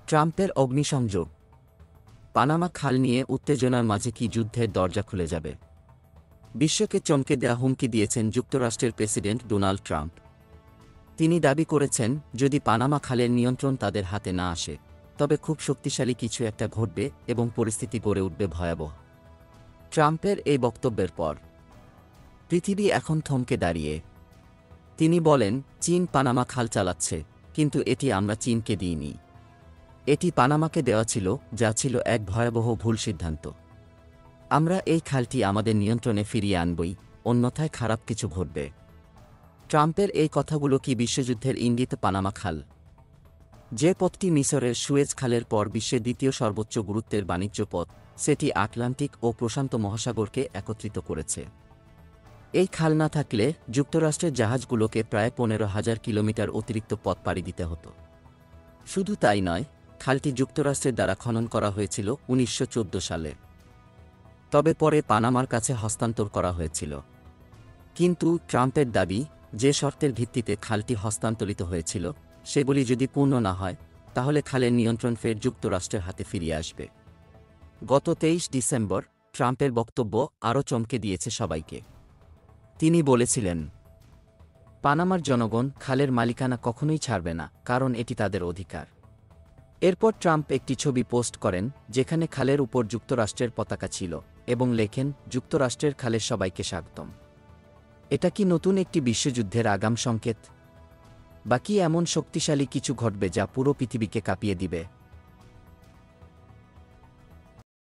ট্রাম্পের অগ্নিসংযোগ। পানামা খাল নিয়ে উত্তেজনার মাঝে কি যুদ্ধের দরজা খুলে যাবে? বিশ্বকে চমকে দেয়া হুমকি দিয়েছেন যুক্তরাষ্ট্রের প্রেসিডেন্ট ডোনাল্ড ট্রাম্প। তিনি দাবি করেছেন, যদি পানামা খালের নিয়ন্ত্রণ তাদের হাতে না আসে, তবে খুব শক্তিশালী কিছু একটা ঘটবে এবং পরিস্থিতি গড়ে উঠবে ভয়াবহ। ট্রাম্পের এই বক্তব্যের পর পৃথিবী এখন থমকে দাঁড়িয়ে। তিনি বলেন, চীন পানামা খাল চালাচ্ছে, কিন্তু এটি আমরা চীনকে দিইনি। এটি পানামাকে দেওয়া ছিল, যা ছিল এক ভয়াবহ ভুল সিদ্ধান্ত। আমরা এই খালটি আমাদের নিয়ন্ত্রণে ফিরিয়ে আনবই, অন্যথায় খারাপ কিছু ঘটবে। ট্রাম্পের এই কথাগুলো কি বিশ্বযুদ্ধের ইঙ্গিত? পানামা খাল, যে পথটি মিসরের সুয়েজ খালের পর বিশ্বের দ্বিতীয় সর্বোচ্চ গুরুত্বের বাণিজ্য পথ, সেটি আটলান্টিক ও প্রশান্ত মহাসাগরকে একত্রিত করেছে। এই খাল না থাকলে যুক্তরাষ্ট্রের জাহাজগুলোকে প্রায় 15,000 কিলোমিটার অতিরিক্ত পথ পাড়ি দিতে হতো। শুধু তাই নয়, খালটি যুক্তরাষ্ট্রের দ্বারা খনন করা হয়েছিল 1914 সালে। তবে পরে পানামার কাছে হস্তান্তর করা হয়েছিল। কিন্তু ট্রাম্পের দাবি, যে শর্তের ভিত্তিতে খালটি হস্তান্তরিত হয়েছিল, সেগুলি যদি পূর্ণ না হয়, তাহলে খালের নিয়ন্ত্রণ ফের যুক্তরাষ্ট্রের হাতে ফিরিয়ে আসবে। গত 23 ডিসেম্বর ট্রাম্পের বক্তব্য আরও চমকে দিয়েছে সবাইকে। তিনি বলেছিলেন, পানামার জনগণ খালের মালিকানা কখনোই ছাড়বে না, কারণ এটি তাদের অধিকার। এরপর ট্রাম্প একটি ছবি পোস্ট করেন, যেখানে খালের উপর যুক্তরাষ্ট্রের পতাকা ছিল, এবং লেখেন, যুক্তরাষ্ট্রের খালের সবাইকে স্বাগতম। এটা কি নতুন একটি বিশ্বযুদ্ধের আগাম সংকেত? বা কি এমন শক্তিশালী কিছু ঘটবে যা পুরো পৃথিবীকে কাঁপিয়ে দিবে?